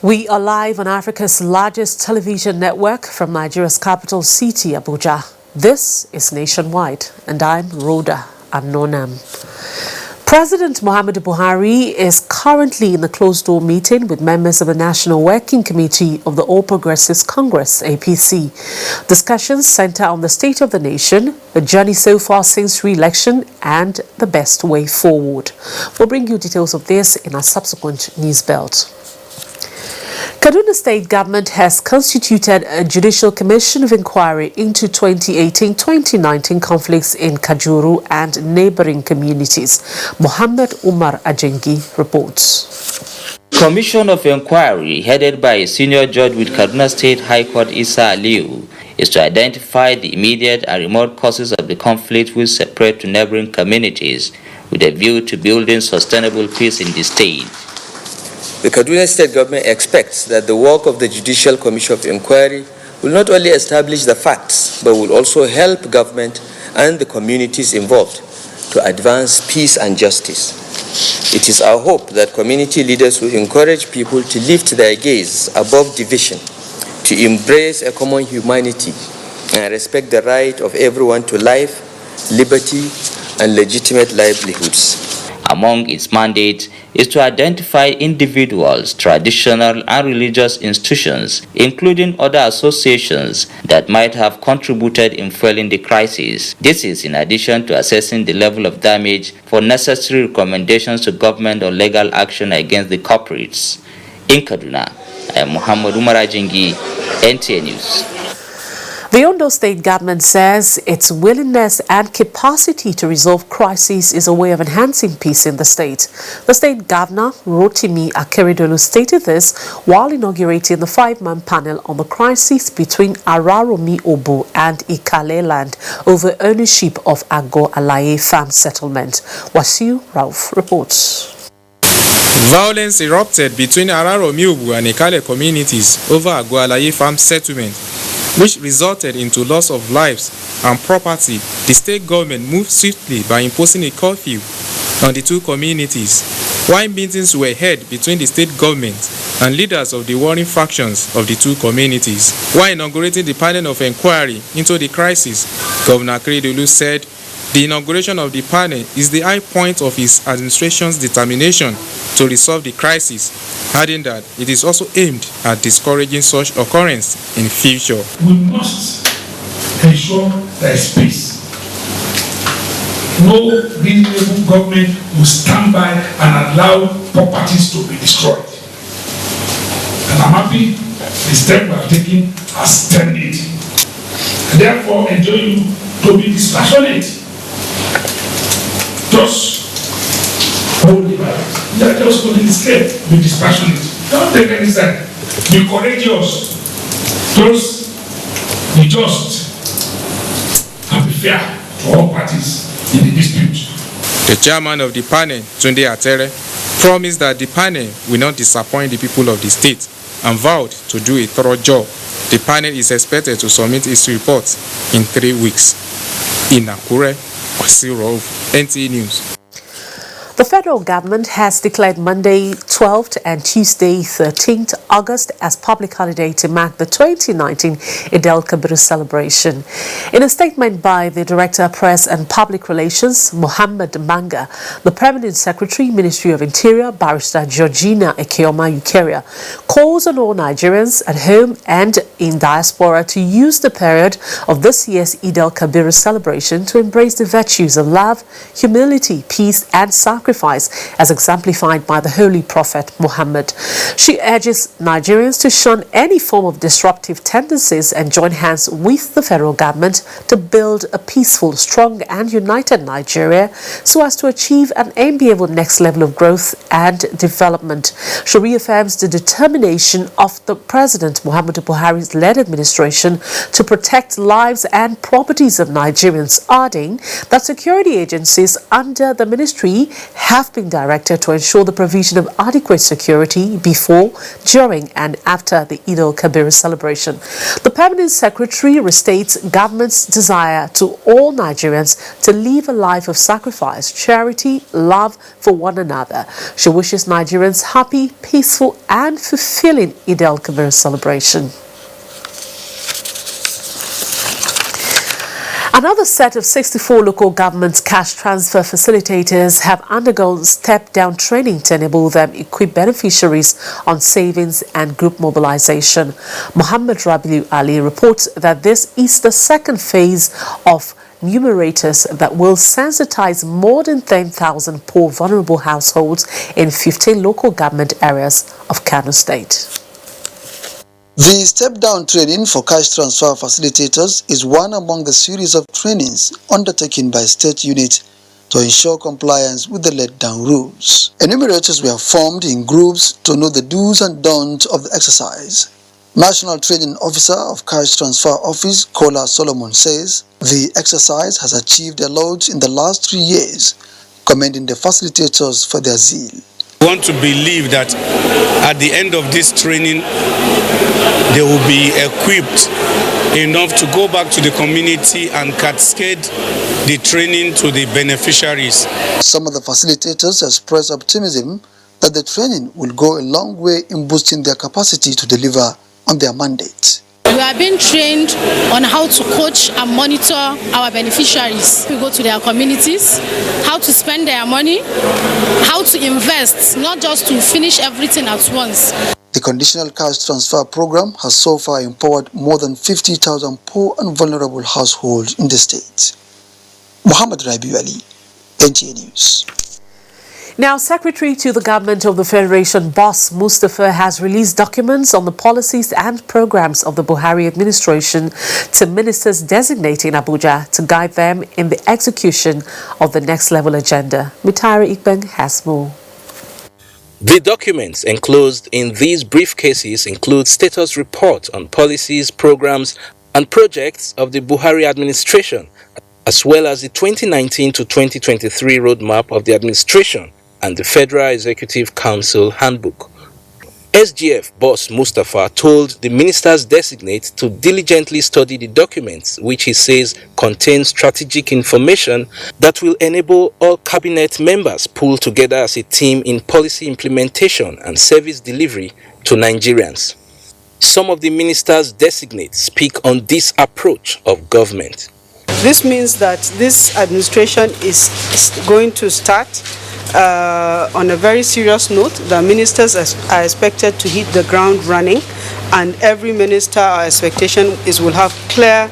We are live on Africa's largest television network from Nigeria's capital city, Abuja. This is Nationwide, and I'm Rhoda Anonam. President Muhammadu Buhari is currently in a closed-door meeting with members of the National Working Committee of the All Progressives Congress, APC. Discussions center on the state of the nation, the journey so far since re-election, and the best way forward. We'll bring you details of this in our subsequent news belt. Kaduna State Government has constituted a Judicial Commission of Inquiry into 2018-2019 conflicts in Kajuru and neighboring communities. Mohammed Umar Ajengi reports. Commission of Inquiry, headed by a senior judge with Kaduna State High Court Issa Aliu, is to identify the immediate and remote causes of the conflict which separate to neighboring communities with a view to building sustainable peace in the state. The Kaduna State Government expects that the work of the Judicial Commission of Inquiry will not only establish the facts, but will also help government and the communities involved to advance peace and justice. It is our hope that community leaders will encourage people to lift their gaze above division, to embrace a common humanity, and respect the right of everyone to life, liberty, and legitimate livelihoods. Among its mandates is to identify individuals, traditional and religious institutions, including other associations that might have contributed in fueling the crisis. This is in addition to assessing the level of damage for necessary recommendations to government on legal action against the culprits. In Kaduna, I am Muhammad Umar Ajengi, NTA News. The Ondo State Government says its willingness and capacity to resolve crises is a way of enhancing peace in the state. The State Governor, Rotimi Akeredolu, stated this while inaugurating the 5-man panel on the crisis between Araromi Obo and Ikale land over ownership of Agbo Alaye farm settlement. Wasiu Rauf reports. Violence erupted between Araromi Obo and Ikale communities over Agbo Alaye farm settlement, which resulted into loss of lives and property. The state government moved swiftly by imposing a curfew on the two communities, while meetings were held between the state government and leaders of the warring factions of the two communities. While inaugurating the panel of inquiry into the crisis, Governor Akeredolu said the inauguration of the panel is the high point of his administration's determination to resolve the crisis, adding that it is also aimed at discouraging such occurrence in future. We must ensure there is peace. No reasonable government will stand by and allow properties to be destroyed. And I'm happy the step we have taken has turned it. I therefore enjoin you to be dispassionate. Just hold the Bible. Just hold the scared. Be dispassionate. Don't take any side. Be courageous. Just be just and be fair to all parties in the dispute. The chairman of the panel, Tunde Atere, promised that the panel will not disappoint the people of the state and vowed to do a thorough job. The panel is expected to submit its report in 3 weeks. In Akure, Wasiu Rauf, NTA News. The federal government has declared Monday 12th and Tuesday 13th August as public holiday to mark the 2019 Eid al-Kabir celebration. In a statement by the Director, Press and Public Relations, Muhammad Manga, the Permanent Secretary, Ministry of Interior, Barrister Georgina Ekeoma Ukeria, calls on all Nigerians at home and in diaspora to use the period of this year's Eid al-Kabir celebration to embrace the virtues of love, humility, peace and sacrifice as exemplified by the Holy Prophet Muhammad. She urges Nigerians to shun any form of disruptive tendencies and join hands with the federal government to build a peaceful, strong and united Nigeria so as to achieve an enviable next level of growth and development. She reaffirms the determination of the President Muhammadu Buhari's led administration to protect lives and properties of Nigerians, adding that security agencies under the ministry have been directed to ensure the provision of adequate security before, during and after the Eid al-Kabir celebration. The Permanent Secretary restates government's desire to all Nigerians to live a life of sacrifice, charity, love for one another. She wishes Nigerians happy, peaceful and fulfilling Eid al-Kabir celebration. Another set of 64 local government cash transfer facilitators have undergone step-down training to enable them equip beneficiaries on savings and group mobilization. Muhammad Rabiu Ali reports that this is the second phase of numerators that will sensitize more than 10,000 poor vulnerable households in 15 local government areas of Kano State. The step-down training for cash transfer facilitators is one among the series of trainings undertaken by state units to ensure compliance with the let-down rules. Enumerators were formed in groups to know the do's and don'ts of the exercise. National Training Officer of Cash Transfer Office, Kola Solomon, says the exercise has achieved a lot in the last 3 years, commending the facilitators for their zeal. I want to believe that at the end of this training, they will be equipped enough to go back to the community and cascade the training to the beneficiaries. Some of the facilitators express optimism that the training will go a long way in boosting their capacity to deliver on their mandate. We are being trained on how to coach and monitor our beneficiaries. We go to their communities, how to spend their money, how to invest, not just to finish everything at once. The conditional cash transfer program has so far empowered more than 50,000 poor and vulnerable households in the state. Muhammad Rabiu Ali, NTA News. Now, Secretary to the Government of the Federation, Boss Mustafa, has released documents on the policies and programs of the Buhari administration to ministers designated in Abuja to guide them in the execution of the next level agenda. Mutari Ikben has more. The documents enclosed in these briefcases include status reports on policies, programs, and projects of the Buhari administration, as well as the 2019 to 2023 roadmap of the administration and the Federal Executive Council Handbook. SGF Boss Mustafa told the ministers designate to diligently study the documents, which he says contain strategic information that will enable all cabinet members pull together as a team in policy implementation and service delivery to Nigerians. Some of the ministers designate speak on this approach of government. This means that this administration is going to start on a very serious note. The ministers are expected to hit the ground running, and every minister, our expectation is will have clear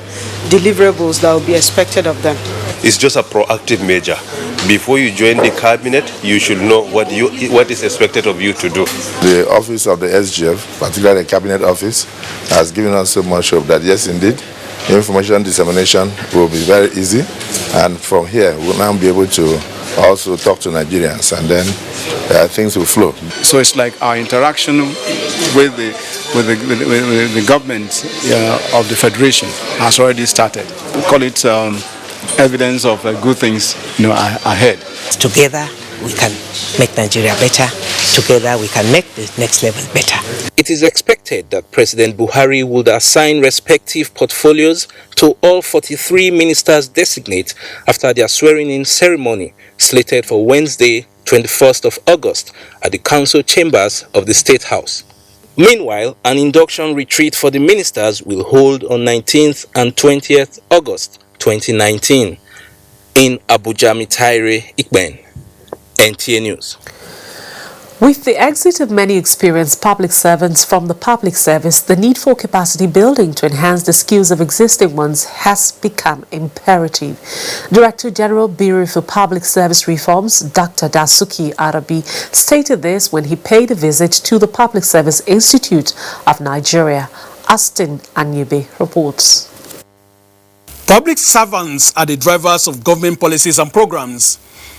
deliverables that will be expected of them. It's just a proactive measure. Before you join the cabinet, you should know what is expected of you to do. The office of the SGF, particularly the cabinet office, has given us so much hope that yes, indeed, information dissemination will be very easy, and from here we'll now be able to also talk to Nigerians, and then things will flow. So it's like our interaction with the government of the Federation has already started. We call it evidence of good things ahead. Together we can make Nigeria better. Together we can make the next level better. It is expected that President Buhari would assign respective portfolios to all 43 ministers designate after their swearing-in ceremony slated for Wednesday, 21st of August at the council chambers of the State House. Meanwhile, an induction retreat for the ministers will hold on 19th and 20th August 2019 in Abuja. Mitaire Ikben, NTA News. With the exit of many experienced public servants from the public service, the need for capacity building to enhance the skills of existing ones has become imperative. Director General Bureau for Public Service Reforms, Dr. Dasuki Arabi, stated this when he paid a visit to the Public Service Institute of Nigeria. Astin Anyebe reports. Public servants are the drivers of government policies and programs.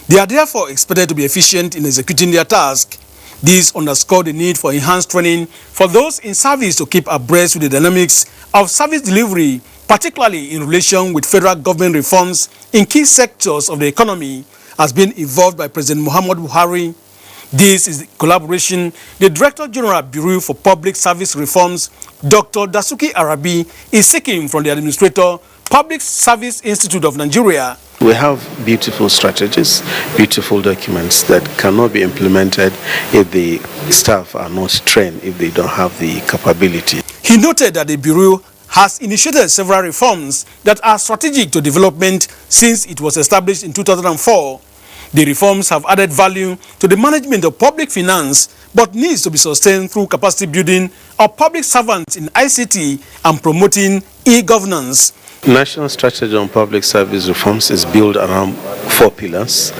They are therefore expected to be efficient in executing their task. This underscored the need for enhanced training for those in service to keep abreast with the dynamics of service delivery, particularly in relation with federal government reforms in key sectors of the economy has been involved by President Muhammad Buhari. This is the collaboration the Director General Bureau for Public Service Reforms, Dr. Dasuki Arabi, is seeking from the Administrator, Public Service Institute of Nigeria. We have beautiful strategies, beautiful documents that cannot be implemented if the staff are not trained, if they don't have the capability. He noted that the Bureau has initiated several reforms that are strategic to development since it was established in 2004. The reforms have added value to the management of public finance, but needs to be sustained through capacity building of public servants in ICT and promoting e-governance. National strategy on public service reforms is built around 4 pillars.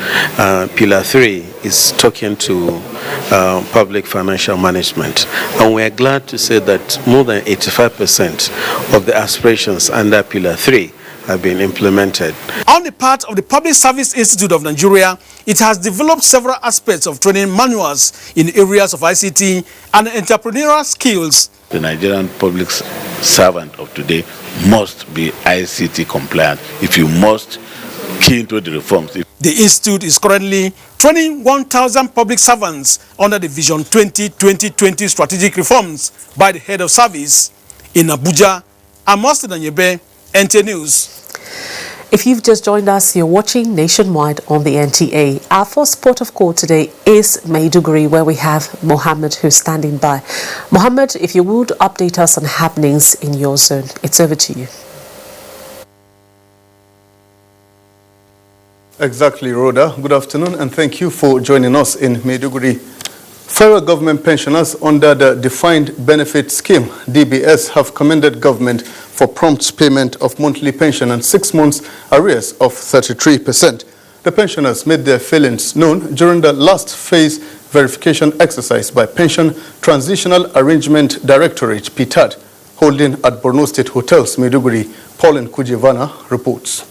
Pillar 3 is talking to public financial management. And we are glad to say that more than 85% of the aspirations under Pillar 3 have been implemented. On the part of the Public Service Institute of Nigeria, it has developed several aspects of training manuals in areas of ICT and entrepreneurial skills. The Nigerian public servant of today must be ICT compliant if you must key into the reforms. The institute is currently training 1,000 public servants under the Vision 2020 strategic reforms by the head of service. In Abuja, Amos Nanyebe, NTA News. If you've just joined us, you're watching Nationwide on the NTA. Our first port of call today is Maiduguri, where we have Mohammed who's standing by. Mohammed, if you would update us on happenings in your zone. It's over to you. Exactly, Rhoda. Good afternoon and thank you for joining us in Maiduguri. Federal government pensioners under the Defined Benefit Scheme, DBS, have commended government for prompt payment of monthly pension and 6 months arrears of 33%. The pensioners made their feelings known during the last phase verification exercise by Pension Transitional Arrangement Directorate, PTAD, holding at Borno State Hotels, Maiduguri. Pauline Kujivana reports.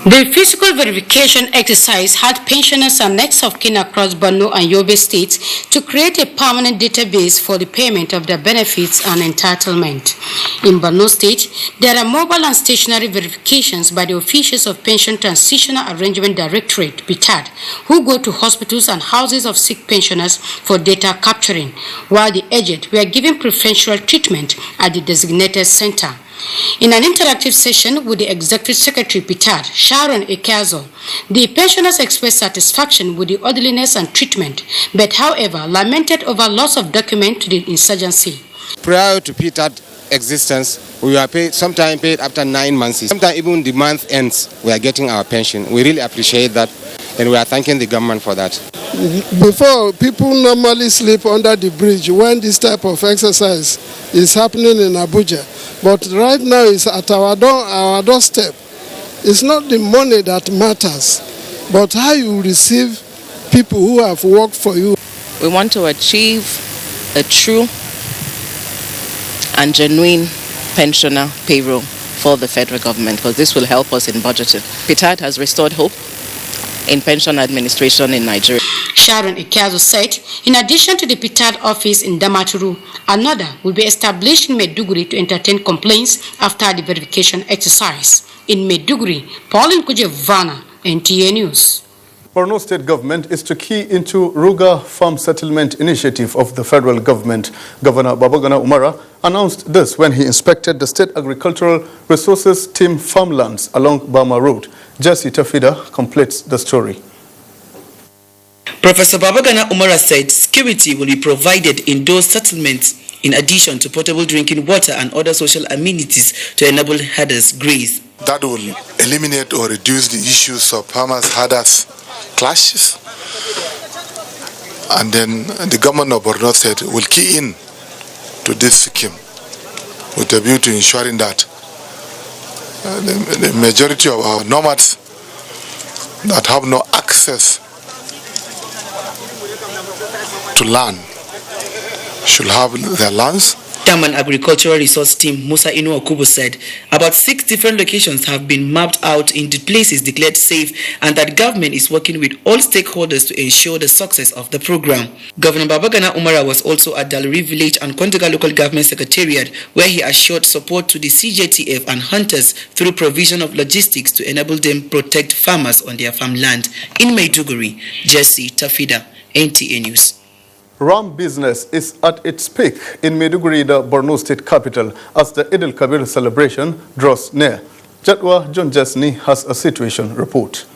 The physical verification exercise had pensioners and next of kin across Borno and Yobe states to create a permanent database for the payment of their benefits and entitlement. In Borno State, there are mobile and stationary verifications by the officials of Pension Transitional Arrangement Directorate, PTAD, who go to hospitals and houses of sick pensioners for data capturing, while the aged were given preferential treatment at the designated center. In an interactive session with the Executive Secretary PTAD, Sharon Ekazo, the pensioners expressed satisfaction with the orderliness and treatment, but however lamented over loss of document to the insurgency. Prior to PTAD existence, we were paid, sometimes paid after 9 months. Sometimes even the month ends, we are getting our pension. We really appreciate that, and we are thanking the government for that. Before, people normally sleep under the bridge when this type of exercise is happening in Abuja. But right now it's at our doorstep. It's not the money that matters, but how you receive people who have worked for you. We want to achieve a true and genuine pensioner payroll for the federal government, because this will help us in budgeting. PTAD has restored hope in pension administration in Nigeria. Sharon Ikazo said, in addition to the PTAD office in Damaturu, another will be established in Maiduguri to entertain complaints after the verification exercise. In Maiduguri, Pauline Kujevana, NTA News. Borno State government is to key into Ruga Farm Settlement Initiative of the federal government. Governor Babagana Umara announced this when he inspected the State Agricultural Resources Team farmlands along Bama Road. Jesse Tafida completes the story. Professor Babagana Umara said security will be provided in those settlements in addition to potable drinking water and other social amenities to enable herders graze. That will eliminate or reduce the issues of farmers-herders clashes. And then the government of Borno State will key in to this scheme with a view to ensuring that the majority of our nomads that have no access to land should have their lands Chairman Agricultural Resource Team Musa Inu Okubo said about 6 different locations have been mapped out in the places declared safe and that government is working with all stakeholders to ensure the success of the program. Governor Babagana Umara was also at Daluri Village and Kontaga Local Government Secretariat where he assured support to the CJTF and hunters through provision of logistics to enable them protect farmers on their farmland. In Maiduguri, Jesse Tafida, NTA News. Ram business is at its peak in Maiduguri, the Borno state capital, as the Eid al-Kabir celebration draws near. Jatwa John Jesni has a situation report.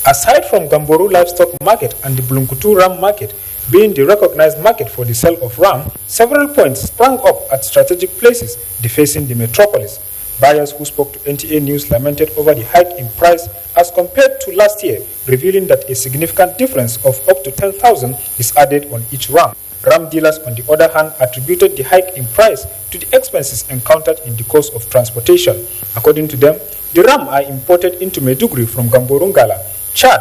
Aside from Gamboru Livestock Market and the Bulunkutu Ram Market being the recognized market for the sale of ram, several points sprang up at strategic places defacing the metropolis. Buyers who spoke to NTA News lamented over the hike in price as compared to last year, revealing that a significant difference of up to 10,000 is added on each ram. Ram dealers, on the other hand, attributed the hike in price to the expenses encountered in the course of transportation. According to them, the ram are imported into Maiduguri from Gamborungala, Chad,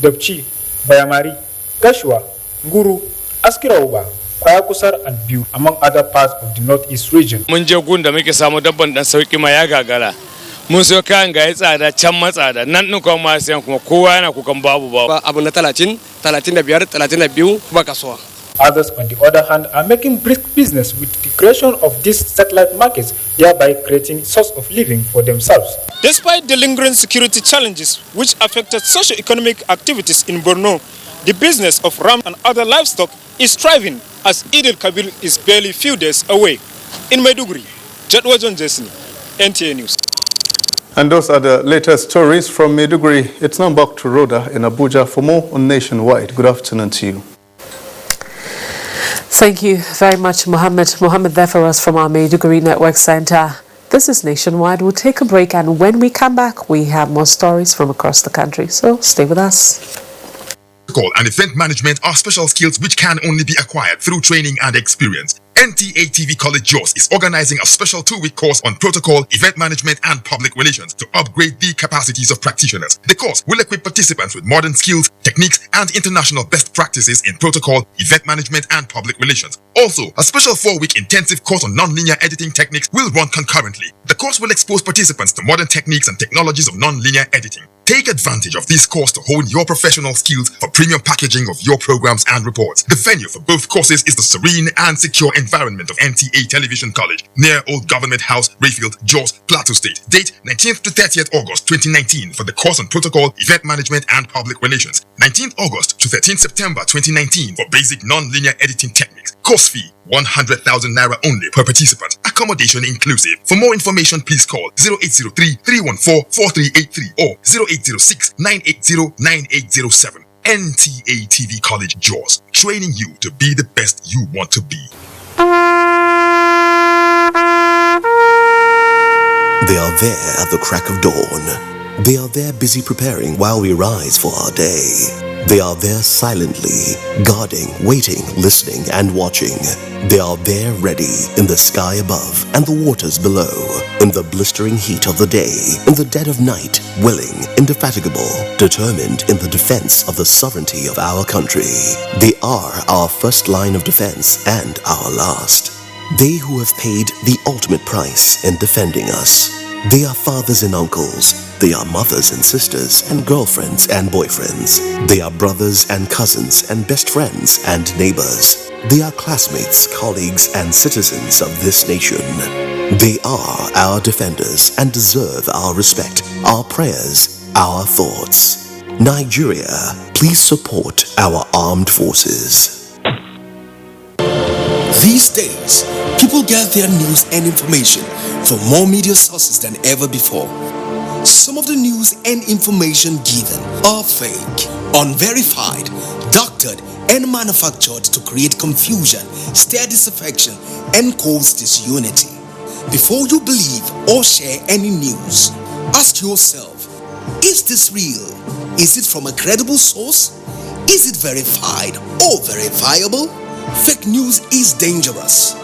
Dopchi, Bayamari, Gashua, Nguru, Askirauba, Kwayakusar and Biu, among other parts of the northeast region. Mun je gunda muke samu dabban dan sauki ma ya gagara. Mun so kayan ga ya tsada can matsada nan din kuma ma sayan kuma kowa yana kukan babu. Abu na 30, 35, 32 ba kasuwa. Others, on the other hand, are making brisk business with the creation of these satellite markets, thereby creating a source of living for themselves. Despite the lingering security challenges which affected socio-economic activities in Borno, the business of ram and other livestock is thriving as Eid al-Kabir is barely few days away. In Maiduguri, Jatwa John Jesni, NTA News. And those are the latest stories from Maiduguri. It's now back to Rhoda in Abuja for more on Nationwide. Good afternoon to you. Thank you very much, Mohammed. Mohammed there for us from our Maiduguri Network Center. This is Nationwide. We'll take a break, and when we come back, we have more stories from across the country. So stay with us. And event management are special skills which can only be acquired through training and experience. NTA TV College JOS is organizing a special 2-week course on protocol, event management, and public relations to upgrade the capacities of practitioners. The course will equip participants with modern skills, techniques, and international best practices in protocol, event management, and public relations. Also, a special 4-week intensive course on non-linear editing techniques will run concurrently. The course will expose participants to modern techniques and technologies of non-linear editing. Take advantage of this course to hone your professional skills for premium packaging of your programs and reports. The venue for both courses is the serene and secure environment of NTA Television College, near Old Government House, Rayfield, Jos, Plateau State. Date 19th to 30th August 2019 for the course on protocol, event management, and public relations. 19th August to 13th September 2019 for basic non-linear editing techniques. Course fee 100,000 naira only per participant. Accommodation inclusive. For more information, please call 0803-314-4383 or 0806-980-9807. NTA TV College JOS, training you to be the best you want to be. They are there at the crack of dawn. They are there busy preparing while we rise for our day. They are there silently, guarding, waiting, listening, and watching. They are there ready in the sky above and the waters below, in the blistering heat of the day, in the dead of night, willing, indefatigable, determined in the defense of the sovereignty of our country. They are our first line of defense and our last. They who have paid the ultimate price in defending us. They are fathers and uncles. They are mothers and sisters and girlfriends and boyfriends. They are brothers and cousins and best friends and neighbors. They are classmates, colleagues, and citizens of this nation. They are our defenders and deserve our respect, our prayers, our thoughts. Nigeria, please support our armed forces. These days, people get their news and information from more media sources than ever before. Some of the news and information given are fake, unverified, doctored, and manufactured to create confusion, stir disaffection, and cause disunity. Before you believe or share any news, ask yourself, is this real? Is it from a credible source? Is it verified or verifiable? Fake news is dangerous,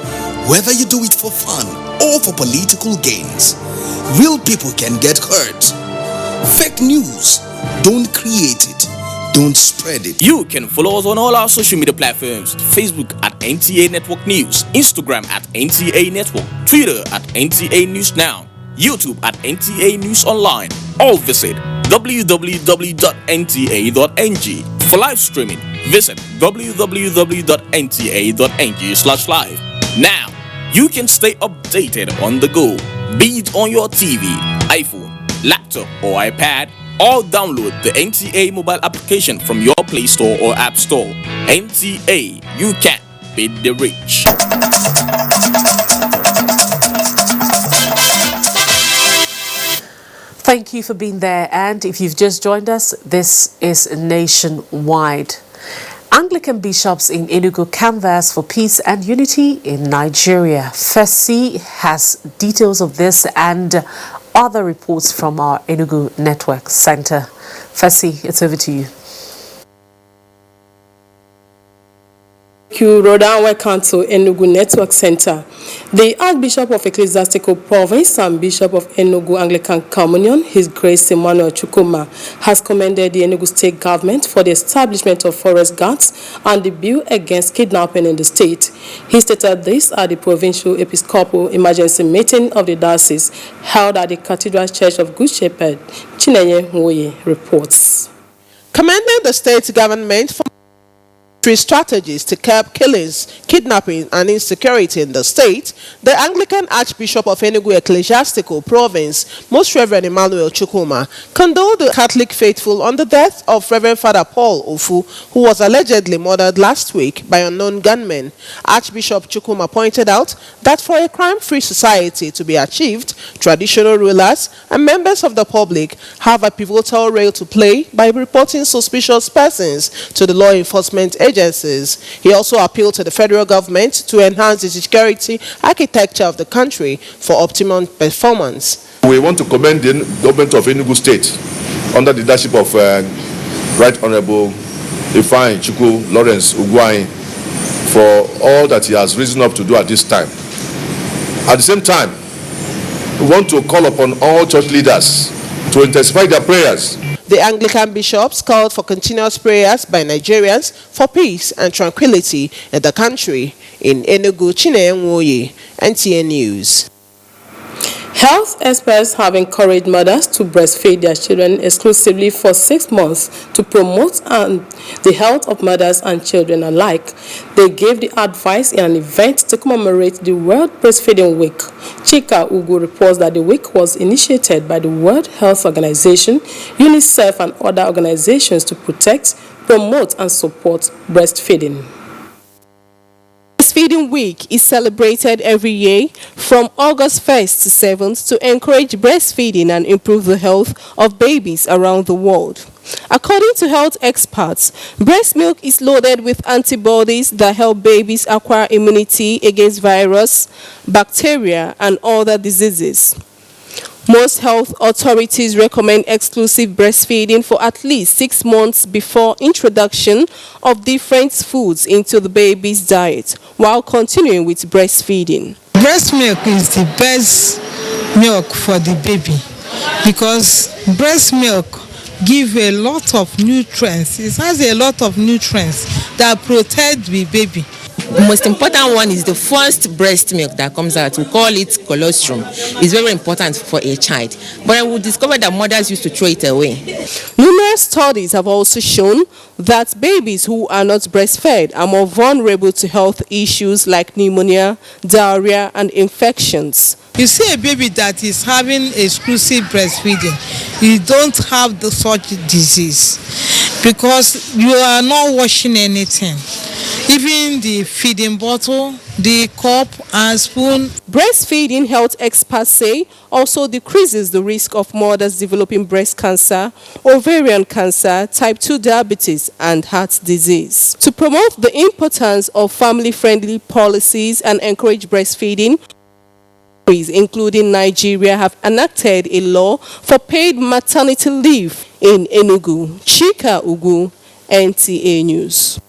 whether you do it for fun or for political gains. Real people can get hurt. Fake news, don't create it, Don't spread it. You can follow us on all our social media platforms: Facebook at NTA Network News, Instagram at NTA Network, Twitter at NTA News Now, YouTube at NTA News Online, or visit www.nta.ng. For live streaming, visit www.nta.ng/live. Now, you can stay updated on the go, be it on your TV, iPhone, laptop, or iPad, or download the NTA mobile application from your Play Store or App Store. NTA, you can beat the rich. Thank you for being there, and if you've just joined us, this is Nationwide. Anglican bishops in Enugu canvass for peace and unity in Nigeria. Fesi has details of this and other reports from our Enugu Network Center. Fesi, it's over to you. Thank you, Rhoda. Welcome to Enugu Network Center. The Archbishop of Ecclesiastical Province and Bishop of Enugu Anglican Communion, His Grace Emmanuel Chukwuma, has commended the Enugu State Government for the establishment of forest guards and the bill against kidnapping in the state. He stated this at the Provincial Episcopal Emergency Meeting of the Diocese held at the Cathedral Church of Good Shepherd. Chinenye Nwoye reports. Commending the state government for strategies to curb killings, kidnapping, and insecurity in the state, the Anglican Archbishop of Enugu Ecclesiastical Province, Most Reverend Emmanuel Chukwuma, condoled the Catholic faithful on the death of Reverend Father Paul Ofu, who was allegedly murdered last week by unknown gunmen. Archbishop Chukwuma pointed out that for a crime-free society to be achieved, traditional rulers and members of the public have a pivotal role to play by reporting suspicious persons to the law enforcement agencies. He also appealed to the federal government to enhance the security architecture of the country for optimum performance. We want to commend the government of Enugu State under the leadership of Right Honorable Ifeanyi Chukwu Lawrence Ugwuanyi for all that he has risen up to do at this time. At the same time, we want to call upon all church leaders to intensify their prayers. The Anglican bishops called for continuous prayers by Nigerians for peace and tranquility in the country. In Enugu, Chinenye Nwoye, NTA News. Health experts have encouraged mothers to breastfeed their children exclusively for 6 months to promote the health of mothers and children alike. They gave the advice in an event to commemorate the World Breastfeeding Week. Chika Ugu reports that the week was initiated by the World Health Organization, UNICEF, and other organizations to protect, promote, and support breastfeeding. Breastfeeding Week is celebrated every year from August 1st to 7th to encourage breastfeeding and improve the health of babies around the world. According to health experts, breast milk is loaded with antibodies that help babies acquire immunity against virus, bacteria, and other diseases. Most health authorities recommend exclusive breastfeeding for at least 6 months before introduction of different foods into the baby's diet, while continuing with breastfeeding. Breast milk is the best milk for the baby because breast milk gives a lot of nutrients. It has a lot of nutrients that protect the baby. The most important one is the first breast milk that comes out. We call it colostrum. It's very important for a child. But we discovered that mothers used to throw it away. Numerous studies have also shown that babies who are not breastfed are more vulnerable to health issues like pneumonia, diarrhea, and infections. You see a baby that is having exclusive breastfeeding, you don't have such disease because you are not washing anything. Even the feeding bottle, the cup and spoon. Breastfeeding, health experts say, also decreases the risk of mothers developing breast cancer, ovarian cancer, type 2 diabetes, and heart disease. To promote the importance of family-friendly policies and encourage breastfeeding, including Nigeria, have enacted a law for paid maternity leave in Enugu. Chika Ugu, NTA News.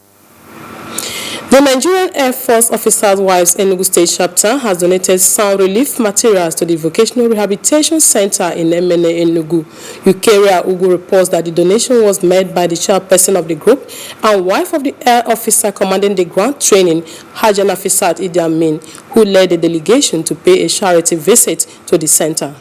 The Nigerian Air Force Officers' Wives Enugu State Chapter has donated sound relief materials to the Vocational Rehabilitation Center in Emene, Enugu. Eukaria Ugu reports that the donation was made by the chairperson of the group and wife of the air officer commanding the ground training, Hajan Afisat Idi Amin, who led the delegation to pay a charity visit to the center.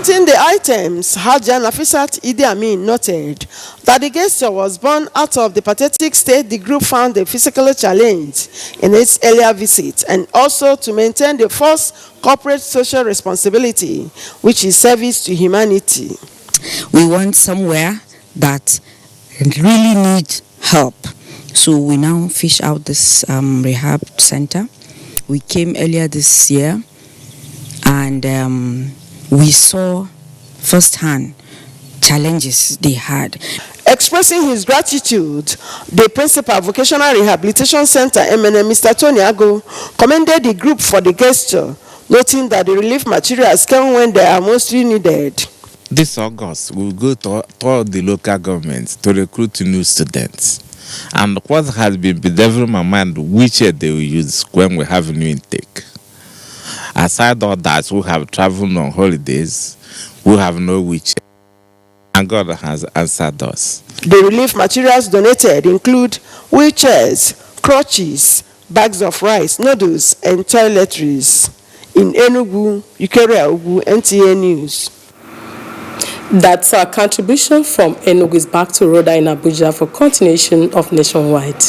In the items, Hajan Afisat Idi Amin noted that the gesture was born out of the pathetic state the group found a physical challenge in its earlier visit, and also to maintain the first corporate social responsibility, which is service to humanity. We want somewhere that really needs help. So we now fish out this rehab center. We came earlier this year and we saw firsthand challenges they had. Expressing his gratitude, the principal Vocational Rehabilitation Center, Mr. Tony Ago, commended the group for the gesture, noting that the relief materials came when they are mostly needed. This August, we'll go to all the local governments to recruit new students. And what has been bedeviling my mind, which year they will use when we have new intake. Aside all that, we have traveled on holidays, we have no wheelchair, and God has answered us. The relief materials donated include wheelchairs, crutches, bags of rice, noodles, and toiletries. In Enugu, Eukaria Ugu, NTA News. That's our contribution from Enugu is back to Rhoda in Abuja for continuation of Nationwide.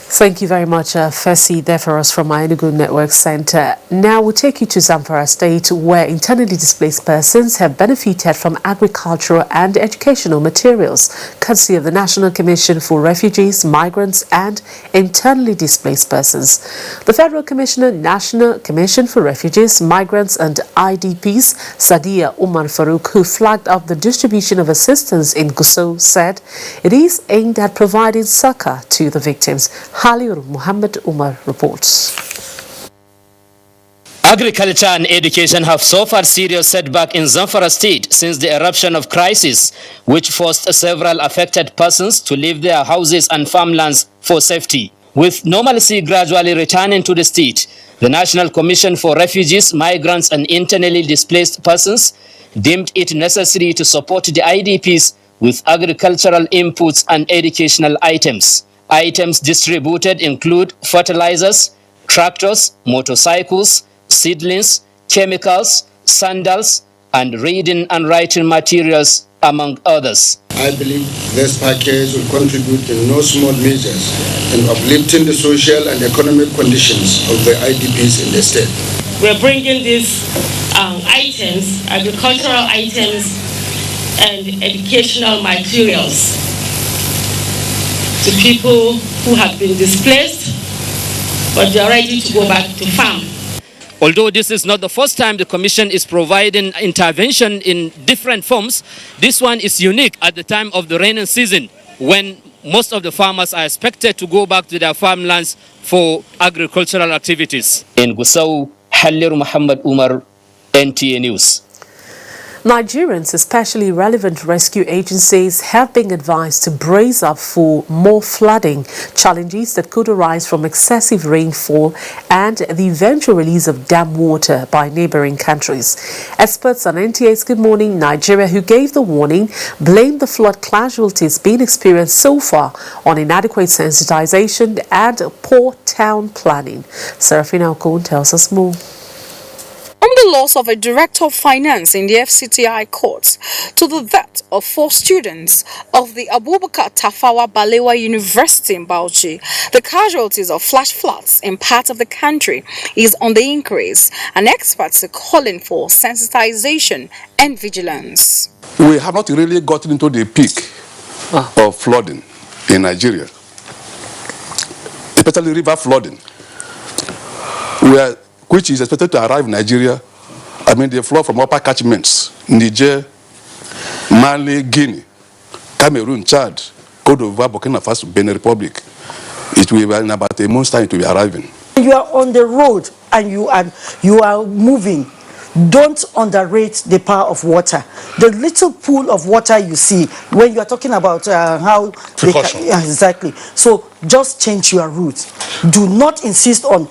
Thank you very much, Fessi, there for us from our Enugu Network Center. Now we'll take you to Zamfara State, where internally displaced persons have benefited from agricultural and educational materials, courtesy of the National Commission for Refugees, Migrants and Internally Displaced Persons. The Federal Commissioner, National Commission for Refugees, Migrants and IDPs, Sadia Umar Farouk, who flagged up the distribution of assistance in Gusau, said it is aimed at providing succor to the victims. Halil Muhammad Umar reports. Agriculture and education have suffered serious setback in Zamfara State since the eruption of crisis, which forced several affected persons to leave their houses and farmlands for safety. With normalcy gradually returning to the state, the National Commission for Refugees, Migrants and Internally Displaced Persons deemed it necessary to support the IDPs with agricultural inputs and educational items. Items distributed include fertilizers, tractors, motorcycles, seedlings, chemicals, sandals, and reading and writing materials, among others. I believe this package will contribute in no small measures in uplifting the social and economic conditions of the IDPs in the state. We're bringing these items, agricultural items, and educational materials to people who have been displaced, but they are ready to go back to farm. Although this is not the first time the Commission is providing intervention in different forms, this one is unique at the time of the rainy season, when most of the farmers are expected to go back to their farmlands for agricultural activities. In Gusau, Halil Muhammad Umar, NTA News. Nigerians, especially relevant rescue agencies, have been advised to brace up for more flooding challenges that could arise from excessive rainfall and the eventual release of dam water by neighboring countries. Experts on NTA's Good Morning Nigeria, who gave the warning, blamed the flood casualties being experienced so far on inadequate sensitization and poor town planning. Serafina Okon tells us more. From the loss of a director of finance in the FCTI courts to the death of 4 students of the Abubakar Tafawa Balewa University in Bauchi, the casualties of flash floods in parts of the country is on the increase, and experts are calling for sensitization and vigilance. We have not really gotten into the peak of flooding in Nigeria, especially river flooding, which is expected to arrive in Nigeria. I mean, the flow from upper catchments, Niger, Mali, Guinea, Cameroon, Chad, Cote d'Ivoire, Burkina Faso, Benin Republic. It will be in about a month's time to be arriving. You are on the road and you are moving. Don't underrate the power of water. The little pool of water you see when you are talking about how precaution. Exactly. So just change your route. Do not insist on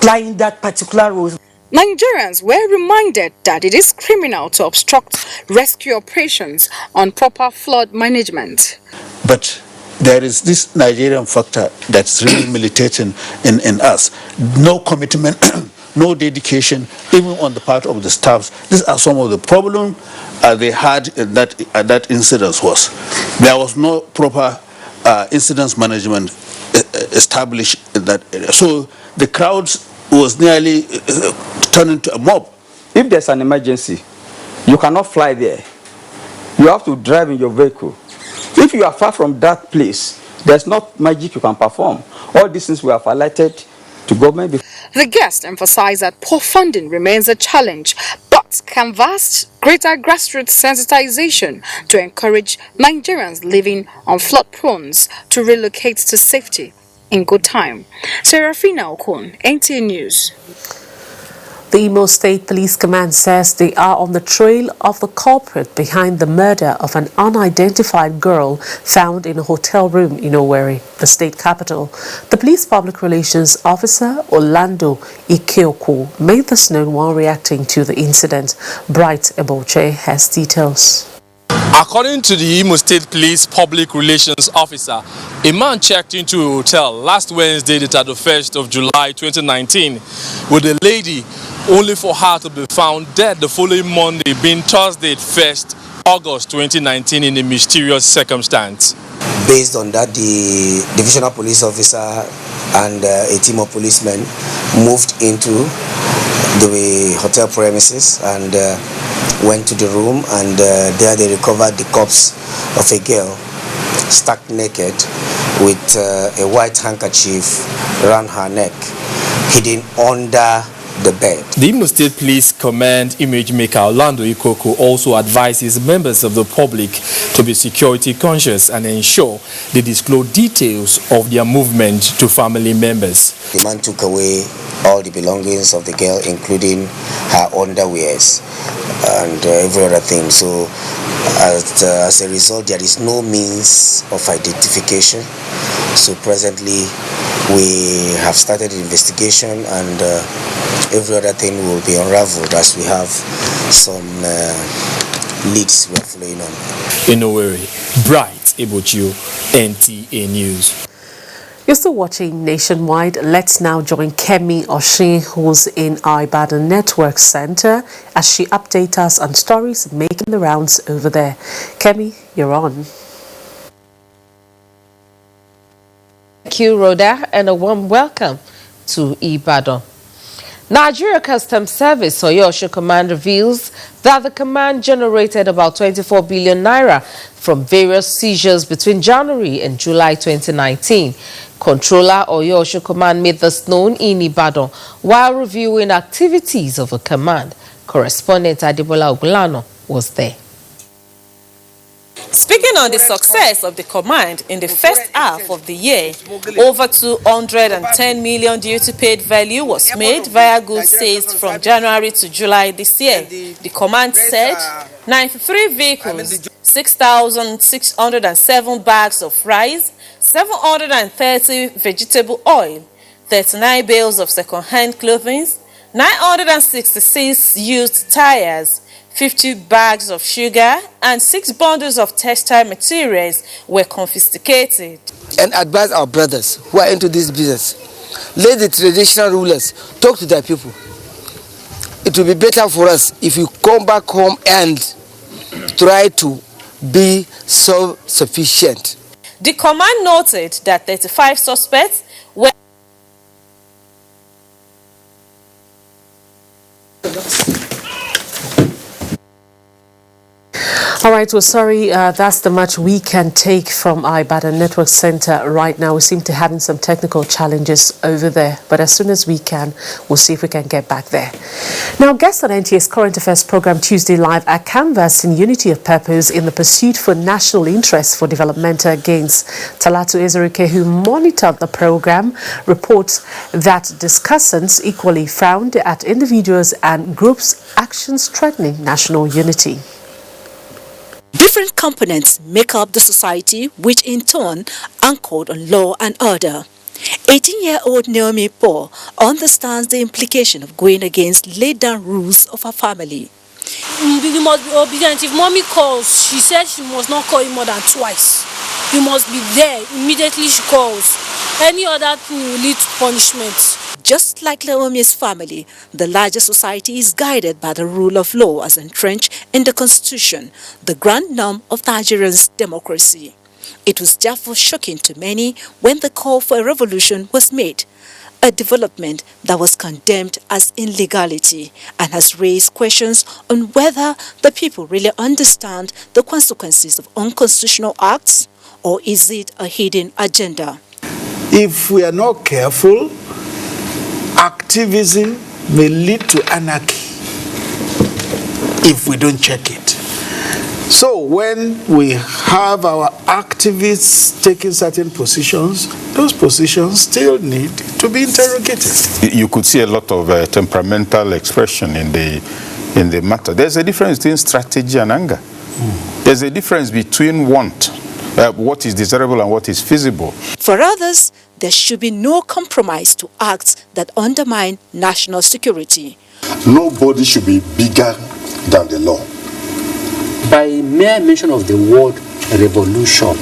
plying that particular route. Nigerians were reminded that it is criminal to obstruct rescue operations on proper flood management. But there is this Nigerian factor that's really militating in us. No commitment, no dedication, even on the part of the staffs. These are some of the problems they had in that incident. There was no proper incident management established in that area. So the crowds was nearly turning to a mob. If there's an emergency, you cannot fly there. You have to drive in your vehicle. If you are far from that place, there's not magic you can perform. All these things we have highlighted to government before. The guest emphasized that poor funding remains a challenge, but canvassed greater grassroots sensitization to encourage Nigerians living on flood prones to relocate to safety in good time. Serafina Okon, NTA News. The Imo State Police Command says they are on the trail of the culprit behind the murder of an unidentified girl found in a hotel room in Owerri, the state capital. The police public relations officer, Orlando Ikeoku, made this known while reacting to the incident. Bright Eboche has details. According to the Imo State Police Public Relations Officer, a man checked into a hotel last Wednesday, the 31st of July 2019, with a lady, only for her to be found dead the following Monday, being Thursday, 1st August 2019, in a mysterious circumstance. Based on that, the divisional police officer and a team of policemen moved into the hotel premises and went to the room, and there they recovered the corpse of a girl stark naked with a white handkerchief around her neck, hidden under the bed. The Imo State Police Command image maker Orlando Ikoku also advises members of the public to be security conscious and ensure they disclose details of their movement to family members. The man took away all the belongings of the girl, including her underwears and every other thing. So as a result, there is no means of identification. So presently we have started the investigation, and every other thing will be unraveled as we have some leads we are following on. In Owerri, Bright Ebochio, NTA News. You're still watching Nationwide. Let's now join Kemi Oshin, who's in our Ibadan Network Center, as she updates us on stories making the rounds over there. Kemi, you're on. Thank you, Rhoda, and a warm welcome to Ibadan. Nigeria Customs Service Oyosho Command reveals that the command generated about 24 billion naira from various seizures between January and July 2019. Controller Oyosho Command made this known in Ibadan while reviewing activities of the command. Correspondent Adebola Ogulano was there. Speaking on the success of the command in the first half of the year, over 210 million duty-paid value was made via goods seized from January to July this year. The command said 93 vehicles, 6,607 bags of rice, 730 vegetable oil, 39 bales of second-hand clothing, 966 used tires, 50 bags of sugar and 6 bundles of textile materials were confiscated. And advise our brothers who are into this business, let the traditional rulers talk to their people. It will be better for us if you come back home and try to be self-sufficient. The command noted that 35 suspects were All right, well, sorry, that's the much we can take from our Ibadan Network Center right now. We seem to be having some technical challenges over there, but as soon as we can, we'll see if we can get back there. Now, guests on NTA's Current Affairs program Tuesday Live are canvassing unity of purpose in the pursuit for national interest for developmental gains. Talatu Ezerike, who monitored the program, reports that discussants equally frowned at individuals and groups' actions threatening national unity. Different components make up the society, which in turn anchored on law and order. 18-year-old Naomi Paul understands the implication of going against laid-down rules of her family. You must be obedient. If mommy calls, she said she must not call you more than twice. You must be there immediately she calls. Any other thing will lead to punishment. Just like Naomi's family, the larger society is guided by the rule of law as entrenched in the constitution, the grand norm of Nigeria's democracy. It was therefore shocking to many when the call for a revolution was made, a development that was condemned as illegality and has raised questions on whether the people really understand the consequences of unconstitutional acts, or is it a hidden agenda? If we are not careful, activism may lead to anarchy if we don't check it. So when we have our activists taking certain positions, those positions still need to be interrogated. You could see a lot of temperamental expression in the matter. There's a difference between strategy and anger. There's a difference between what is desirable and what is feasible. For others, there should be no compromise to acts that undermine national security. Nobody should be bigger than the law. By mere mention of the word revolution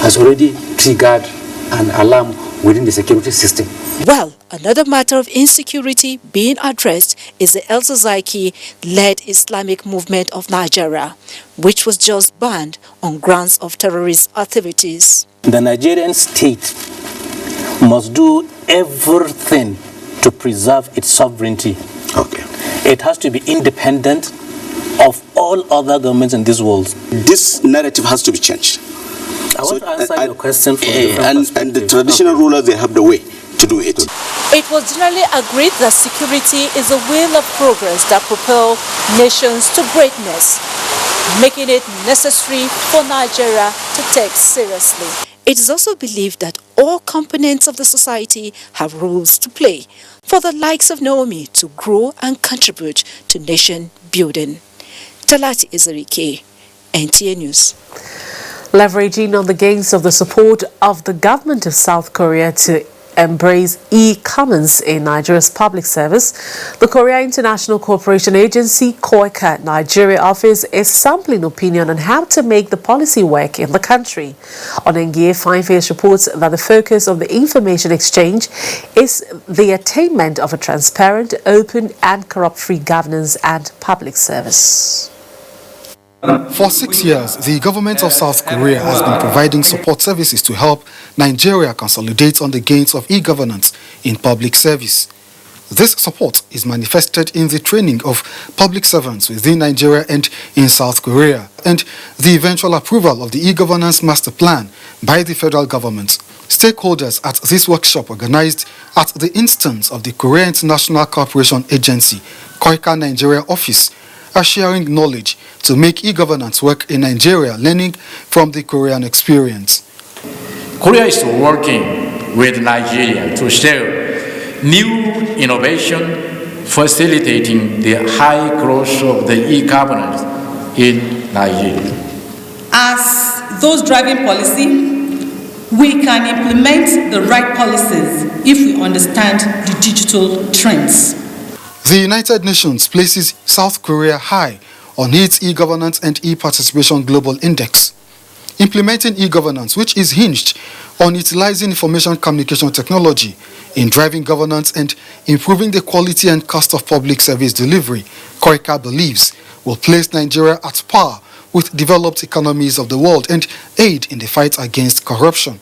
has already triggered an alarm within the security system. Well, another matter of insecurity being addressed is the El Zazaki-led Islamic movement of Nigeria, which was just banned on grounds of terrorist activities. The Nigerian state must do everything to preserve its sovereignty. Okay. It has to be independent of all other governments in this world. This narrative has to be changed. I want to answer your question from and the traditional rulers, they have the way to do it. It was generally agreed that security is a wheel of progress that propels nations to greatness, making it necessary for Nigeria to take seriously. It is also believed that all components of the society have roles to play for the likes of Naomi to grow and contribute to nation building. Talati Izarike, NTA News. Leveraging on the gains of the support of the government of South Korea to embrace e-commerce in Nigeria's public service, the Korea International Cooperation Agency, KOICA Nigeria office is sampling opinion on how to make the policy work in the country. Onengie Fineface reports that the focus of the information exchange is the attainment of a transparent, open and corrupt-free governance and public service. For 6 years, the government of South Korea has been providing support services to help Nigeria consolidate on the gains of e-governance in public service. This support is manifested in the training of public servants within Nigeria and in South Korea, and the eventual approval of the e-governance master plan by the federal government. Stakeholders at this workshop, organized at the instance of the Korea International Cooperation Agency, KOICA Nigeria office, are sharing knowledge to make e-governance work in Nigeria, learning from the Korean experience. Korea is working with Nigeria to share new innovation, facilitating the high growth of the e-governance in Nigeria. As those driving policy, we can implement the right policies if we understand the digital trends. The United Nations places South Korea high on its e-governance and e-participation global index. Implementing e-governance, which is hinged on utilizing information communication technology in driving governance and improving the quality and cost of public service delivery, KOICA believes will place Nigeria at par with developed economies of the world and aid in the fight against corruption.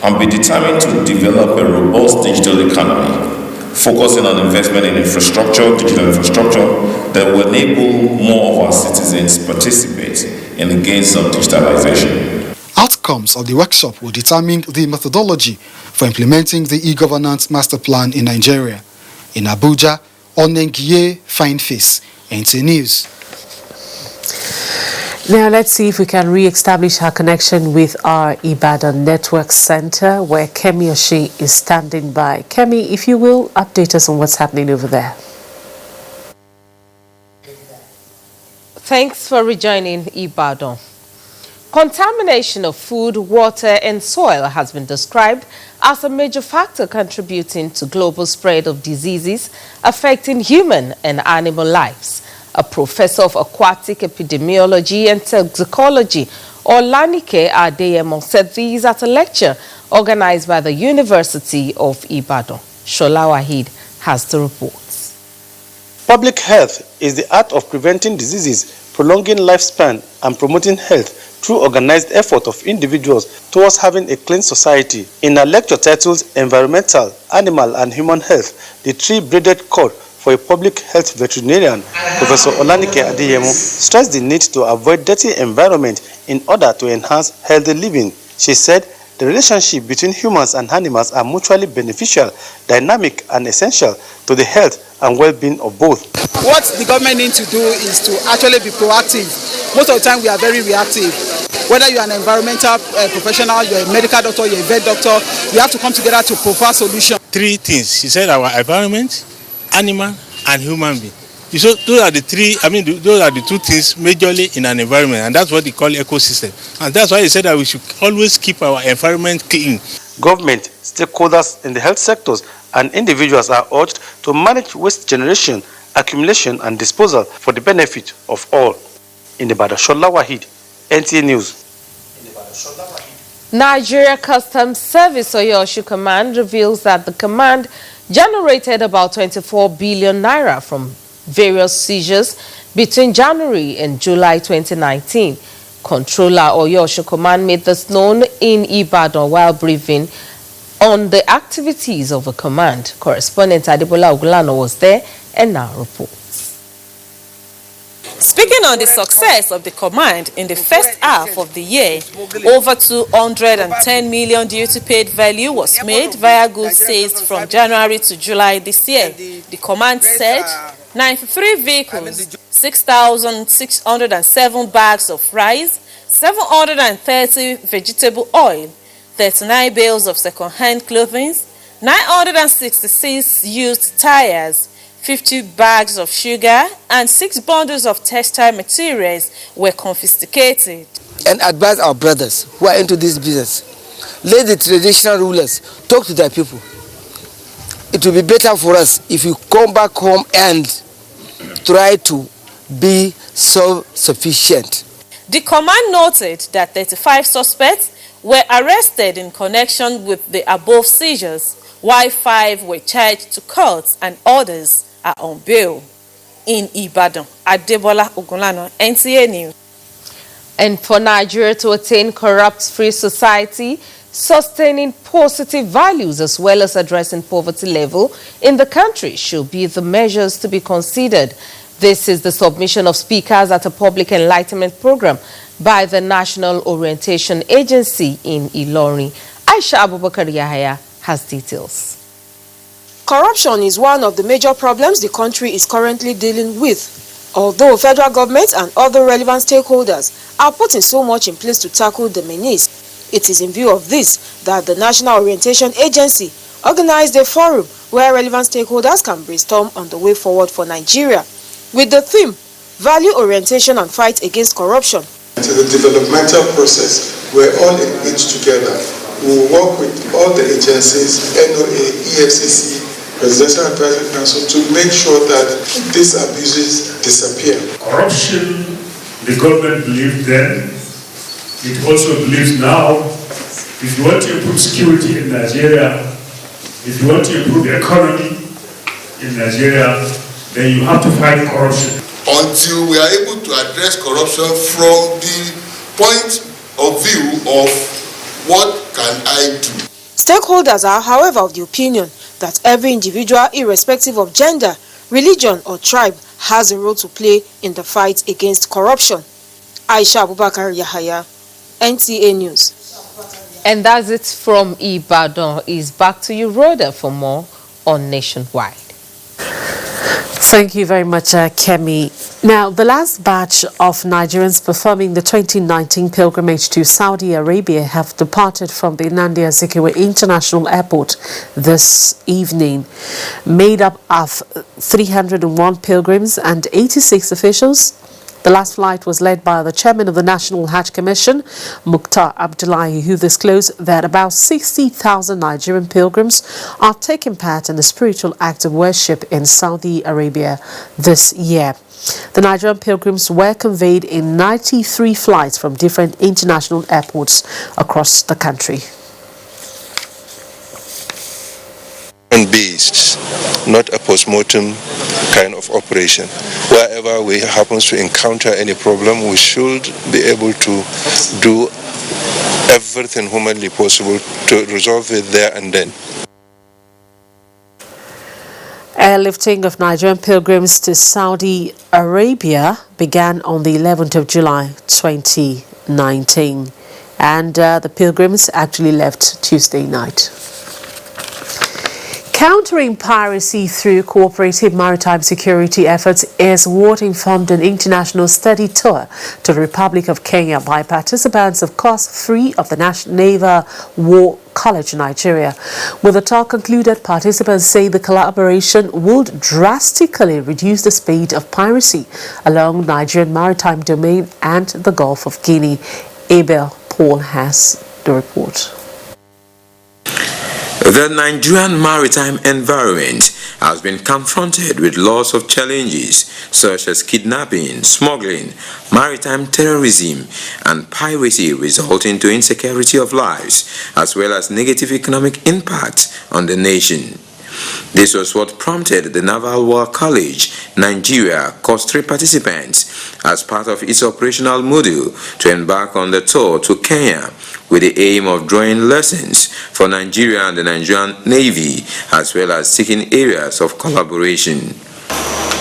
And be determined to develop a robust digital economy, focusing on investment in infrastructure, digital infrastructure, that will enable more of our citizens to participate in the gains of digitalization. Outcomes of the workshop will determine the methodology for implementing the e-governance master plan in Nigeria. In Abuja, Onengie Fineface, NTA News. Now let's see if we can re-establish our connection with our Ibadan Network Center, where Kemi Oshie is standing by. Kemi, if you will, update us on what's happening over there. Thanks for rejoining Ibadan. Contamination of food, water and soil has been described as a major factor contributing to global spread of diseases affecting human and animal lives. A professor of aquatic epidemiology and toxicology, Olanike Adeyemo, said these at a lecture organized by the University of Ibadan. Shola Wahid has the reports. Public health is the art of preventing diseases, prolonging lifespan, and promoting health through organized effort of individuals towards having a clean society. In a lecture titled Environmental, Animal and Human Health, the three-braided cord for a public health veterinarian, Professor Olanike Adeyemo stressed the need to avoid dirty environment in order to enhance healthy living. She said the relationship between humans and animals are mutually beneficial, dynamic and essential to the health and well-being of both. What the government needs to do is to actually be proactive. Most of the time we are very reactive. Whether you're an environmental professional, you're a medical doctor, you're a vet doctor, we have to come together to provide solutions. Three things. She said our environment, animal and human being. So those are the two things majorly in an environment, and that's what they call ecosystem. And that's why he said that we should always keep our environment clean. Government, stakeholders in the health sectors, and individuals are urged to manage waste generation, accumulation, and disposal for the benefit of all. In Ibadan, Shola Wahid, NTA News. Nigeria Customs Service Oyoshu Command reveals that the command generated about 24 billion naira from various seizures between January and July 2019. Controller Oyoshu Command made this known in Ibadan while briefing on the activities of the command. Correspondent Adebola Ogulano was there and now reports. Speaking on the success of the command in the first half of the year, over 210 million duty paid value was made via goods seized from January to July this year. The command said 93 vehicles, 6,607 bags of rice, 730 vegetable oil, 39 bales of second-hand clothing, 966 used tires, 50 bags of sugar and 6 bundles of textile materials were confiscated. And advise our brothers who are into this business, let the traditional rulers talk to their people. It will be better for us if you come back home and try to be self-sufficient. The command noted that 35 suspects were arrested in connection with the above seizures, while 5 were charged to court and others are on bail. In Ibadan, Adebola Ogulano, NTA News. And for Nigeria to attain corrupt-free society, sustaining positive values as well as addressing poverty level in the country should be the measures to be considered. This is the submission of speakers at a public enlightenment program by the National Orientation Agency in Ilorin. Aisha Abubakar Yahaya has details. Corruption is one of the major problems the country is currently dealing with. Although federal government and other relevant stakeholders are putting so much in place to tackle the menace, it is in view of this that the National Orientation Agency organized a forum where relevant stakeholders can brainstorm on the way forward for Nigeria, with the theme, Value Orientation and Fight Against Corruption. To the developmental process, we're all in it together. We will work with all the agencies, NOA, EFCC, Presidential Advisory Council, to make sure that these abuses disappear. Corruption, the government believed then, it also believes now. If you want to improve security in Nigeria, if you want to improve the economy in Nigeria, then you have to fight corruption. Until we are able to address corruption from the point of view of what can I do. Stakeholders are, however, of the opinion that every individual, irrespective of gender, religion or tribe, has a role to play in the fight against corruption. Aisha Abubakar Yahaya, NTA News. And that's it from Ibadan. Is back to you, Rhoda, for more on Nationwide. Thank you very much, Kemi. Now, the last batch of Nigerians performing the 2019 pilgrimage to Saudi Arabia have departed from the Nnamdi Azikiwe International Airport this evening, made up of 301 pilgrims and 86 officials. The last flight was led by the chairman of the National Hajj Commission, Mukhtar Abdullahi, who disclosed that about 60,000 Nigerian pilgrims are taking part in the spiritual act of worship in Saudi Arabia this year. The Nigerian pilgrims were conveyed in 93 flights from different international airports across the country. Based, not a post-mortem kind of operation. Wherever we happen to encounter any problem, we should be able to do everything humanly possible to resolve it there and then. Airlifting of Nigerian pilgrims to Saudi Arabia began on the 11th of July 2019, and the pilgrims actually left Tuesday night. Countering piracy through cooperative maritime security efforts is what informed an international study tour to the Republic of Kenya by participants of Course 3 of the National Naval War College, Nigeria. With the talk concluded, participants say the collaboration would drastically reduce the speed of piracy along Nigerian maritime domain and the Gulf of Guinea. Abel Paul has the report. The Nigerian maritime environment has been confronted with lots of challenges such as kidnapping, smuggling, maritime terrorism, and piracy, resulting to insecurity of lives as well as negative economic impact on the nation. This was what prompted the Naval War College, Nigeria, Course 3 participants as part of its operational module to embark on the tour to Kenya with the aim of drawing lessons for Nigeria and the Nigerian Navy as well as seeking areas of collaboration.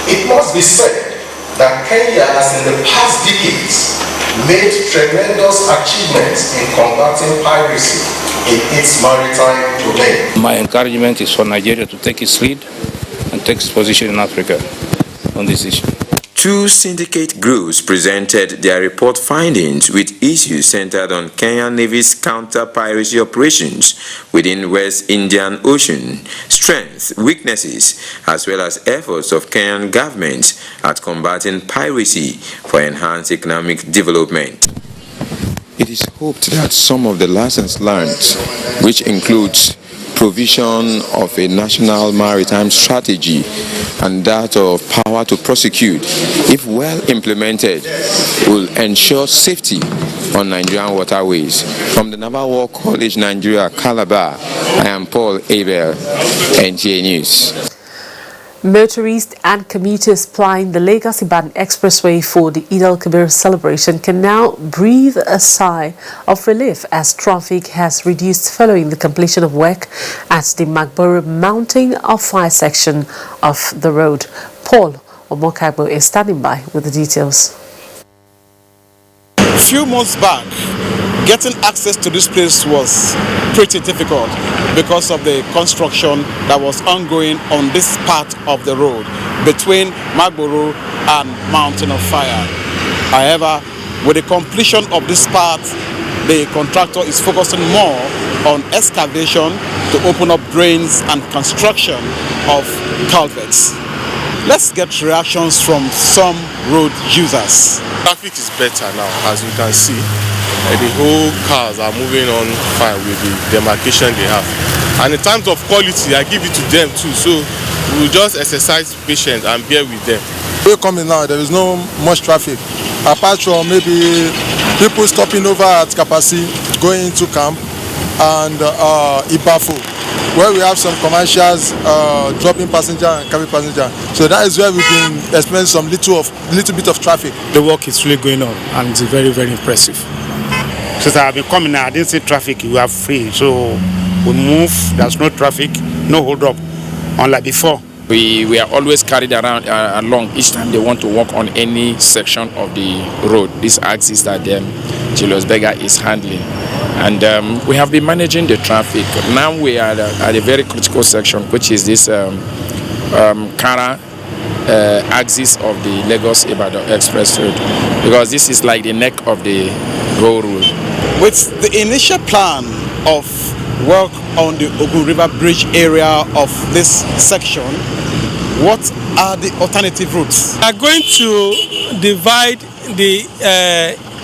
It must be said that Kenya has in the past decades made tremendous achievements in combating piracy in its maritime domain. My encouragement is for Nigeria to take its lead and take its position in Africa on this issue. Two syndicate groups presented their report findings with issues centered on Kenyan Navy's counter-piracy operations within West Indian Ocean, strengths, weaknesses, as well as efforts of Kenyan government at combating piracy for enhanced economic development. It is hoped that some of the lessons learned, which includes provision of a national maritime strategy and that of power to prosecute, if well implemented, will ensure safety on Nigerian waterways. From the Naval War College, Nigeria, Calabar, I am Paul Abel, NTA News. Motorists and commuters plying the Lagos-Ibadan Expressway for the Eid al-Kabir celebration can now breathe a sigh of relief as traffic has reduced following the completion of work at the Magboro Mountain of Fire section of the road. Paul Omokagbo is standing by with the details. A few months back, getting access to this place was pretty difficult because of the construction that was ongoing on this part of the road between Magboro and Mountain of Fire. However, with the completion of this part, the contractor is focusing more on excavation to open up drains and construction of culverts. Let's get reactions from some road users. Traffic is better now, as you can see. The whole cars are moving on fine with the demarcation they have. And in terms of quality, I give it to them too. So we'll just exercise patience and bear with them. We're coming now, there is no much traffic. Apart from maybe people stopping over at Kapasi, going into camp, and Ibafo, where we have some commercials dropping passenger and carrying passenger. So that is where we've been experiencing some little bit of traffic. The work is really going on and it's very, very impressive. Since I've been coming now, I didn't see traffic, you are free. So we move, there's no traffic, no hold up, unlike before. We are always carried around along each time they want to walk on any section of the road. This axis that Julius Berger is handling. And we have been managing the traffic. Now we are at a very critical section, which is this Kara axis of the Lagos-Ibadan Express Road, because this is like the neck of the whole road. With the initial plan of work on the Ogun River Bridge area of this section, what are the alternative routes? We are going to divide the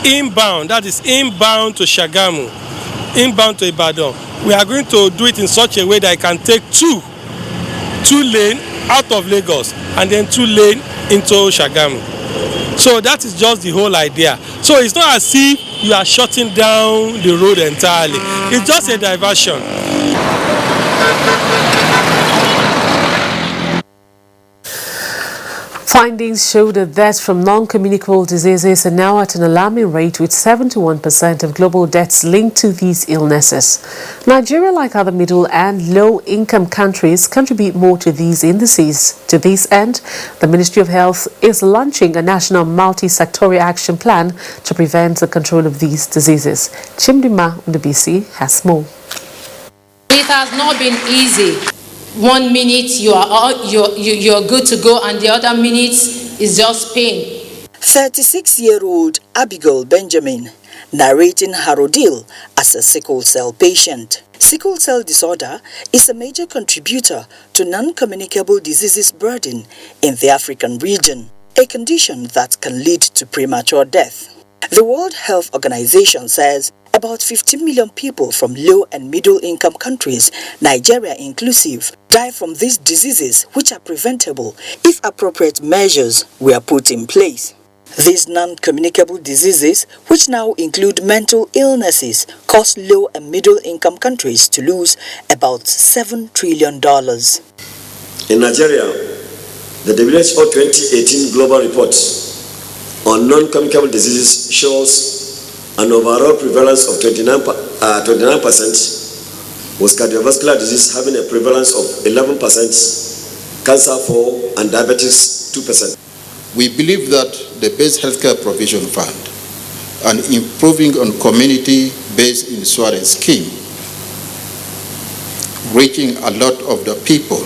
inbound, that is inbound to Shagamu, inbound to Ibadan, we are going to do it in such a way that I can take two lane out of Lagos and then 2 lane into Shagamu. So that is just the whole idea. So it's not as if you are shutting down the road entirely. It's just a diversion. Findings show that deaths from non-communicable diseases are now at an alarming rate, with 71% of global deaths linked to these illnesses. Nigeria, like other middle and low-income countries, contribute more to these indices. To this end, the Ministry of Health is launching a national multi-sectorial action plan to prevent the control of these diseases. Chimdima Ndubisi has more. It has not been easy. 1 minute you're good to go, and the other minute is just pain. 36-year-old Abigail Benjamin narrating her ordeal as a sickle cell patient. Sickle cell disorder is a major contributor to non-communicable diseases burden in the African region, a condition that can lead to premature death. The World Health Organization says about 15 million people from low and middle income countries, Nigeria inclusive, die from these diseases, which are preventable if appropriate measures were put in place. These non-communicable diseases, which now include mental illnesses, cause low and middle income countries to lose about $7 trillion. In Nigeria, the WHO 2018 global report on non-communicable diseases shows an overall prevalence of 29%, with cardiovascular disease having a prevalence of 11%, cancer 4%, and diabetes 2%. We believe that the base healthcare provision fund and improving on community-based insurance scheme, reaching a lot of the people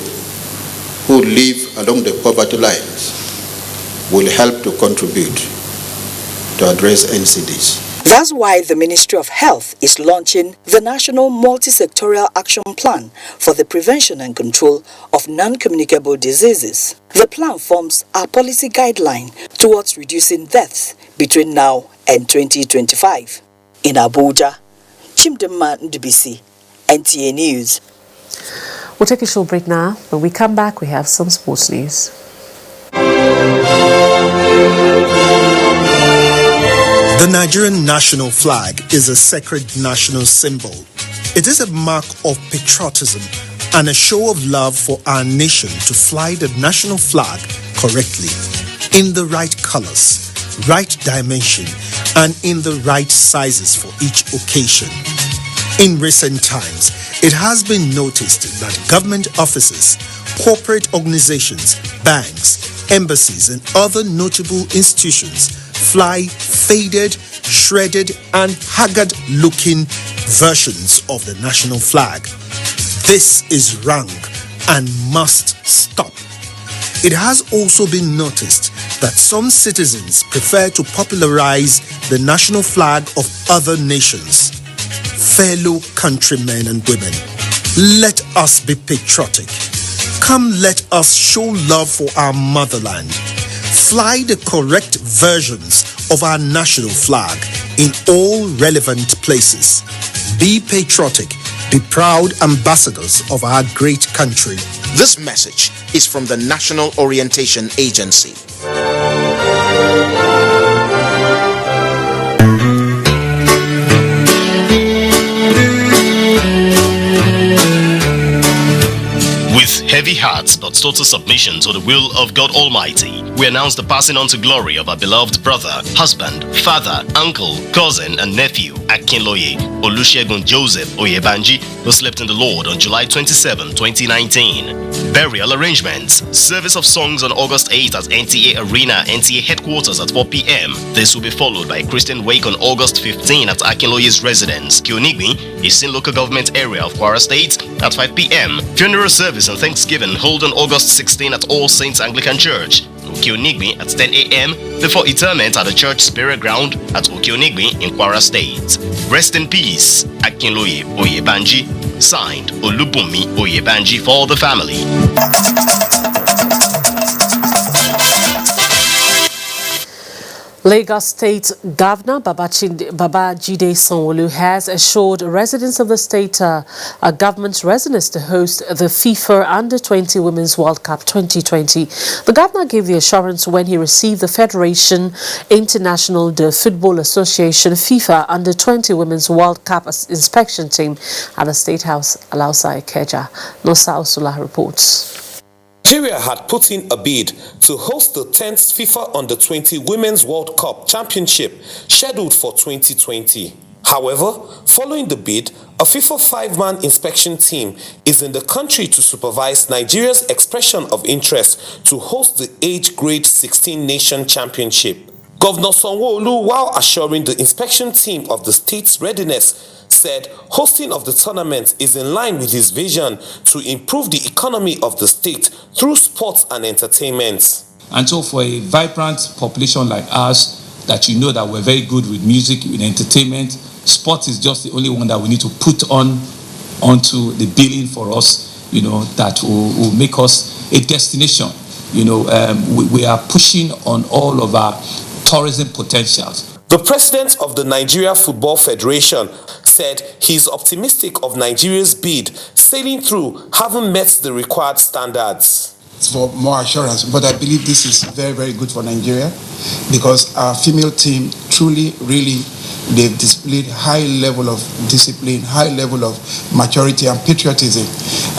who live along the poverty lines, will help to contribute to address NCDs. That's why the Ministry of Health is launching the National Multi-Sectorial Action Plan for the Prevention and Control of Non-Communicable Diseases. The plan forms a policy guideline towards reducing deaths between now and 2025. In Abuja, Chimdima Ndubisi, NTA News. We'll take a short break now. When we come back, we have some sports news. The Nigerian national flag is a sacred national symbol. It is a mark of patriotism and a show of love for our nation to fly the national flag correctly, in the right colors, right dimension, and in the right sizes for each occasion. In recent times, it has been noticed that government offices, corporate organizations, banks, embassies, and other notable institutions fly faded, shredded, and haggard-looking versions of the national flag. This is wrong and must stop. It has also been noticed that some citizens prefer to popularize the national flag of other nations. Fellow countrymen and women, let us be patriotic. Come, let us show love for our motherland. Fly the correct versions of our national flag in all relevant places. Be patriotic. Be proud ambassadors of our great country. This message is from the National Orientation Agency. With heavy hearts but total submission to the will of God Almighty, we announce the passing on to glory of our beloved brother, husband, father, uncle, cousin, and nephew, Akinloye Olusegun Joseph Oyebanji, who slept in the Lord on July 27, 2019. Burial arrangements. Service of songs on August 8 at NTA Arena, NTA headquarters at 4 p.m. This will be followed by a Christian wake on August 15 at Akinloye's residence, Kionigbi, Isin local government area of Kwara State, at 5 p.m. Funeral service and Thanksgiving held on August 16 at All Saints Anglican Church, Okionigbi, at 10 a.m. before interment at the church spirit ground at Okionigbi in Kwara State. Rest in peace, Akinloye Oyebanji. Signed, Olubunmi Oyebanji, for the family. Lagos State Governor Babajide Sanwo-Olu has assured residents of the state government's readiness to host the FIFA Under-20 Women's World Cup 2020. The governor gave the assurance when he received the Federation International de Football Association FIFA Under-20 Women's World Cup inspection team at the State House, Alausa Ikeja. Nosa Osula reports. Nigeria had put in a bid to host the 10th FIFA Under-20 Women's World Cup Championship scheduled for 2020. However, following the bid, a FIFA 5-man inspection team is in the country to supervise Nigeria's expression of interest to host the age grade 16 nation championship. Governor Sanwo-Olu, while assuring the inspection team of the state's readiness, said hosting of the tournament is in line with his vision to improve the economy of the state through sports and entertainment. And so for a vibrant population like ours, that you know that we're very good with music, with entertainment, sports is just the only one that we need to put onto the billing for us, that will make us a destination. We are pushing on all of our tourism potentials. The president of the Nigeria Football Federation said he is optimistic of Nigeria's bid sailing through, having met the required standards. For more assurance, but I believe this is very, very good for Nigeria because our female team truly, really, they've displayed high level of discipline, high level of maturity and patriotism,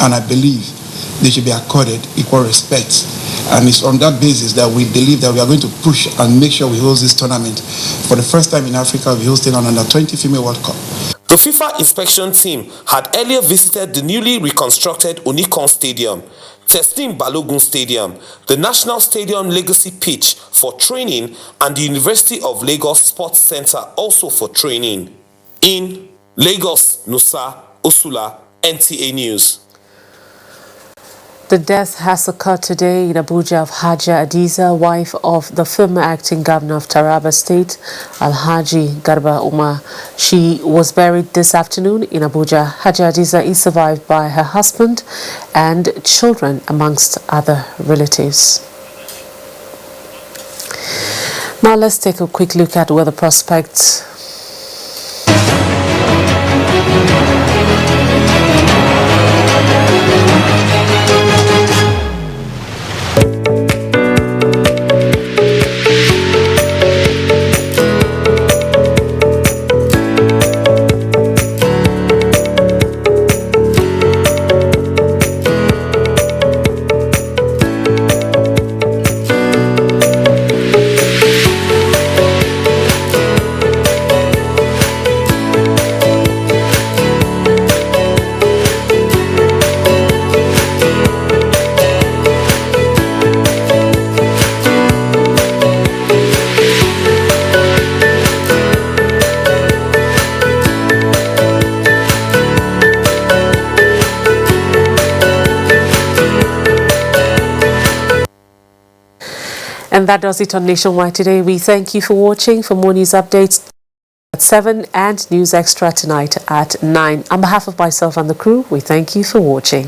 and I believe they should be accorded equal respect. And it's on that basis that we believe that we are going to push and make sure we host this tournament. For the first time in Africa, we hosted an Under-20 Female World Cup. The FIFA inspection team had earlier visited the newly reconstructed Unicon Stadium, Teslim Balogun Stadium, the National Stadium Legacy Pitch for training, and the University of Lagos Sports Center also for training. In Lagos, Nosa Osula, NTA News. The death has occurred today in Abuja of Haja Adiza, wife of the former acting governor of Taraba State, Alhaji Garba Umar. She was buried this afternoon in Abuja. Haja Adiza is survived by her husband and children, amongst other relatives. Now let's take a quick look at weather prospects. And that does it on Nationwide today. We thank you for watching. For more news updates at 7 and News Extra tonight at 9. On behalf of myself and the crew, we thank you for watching.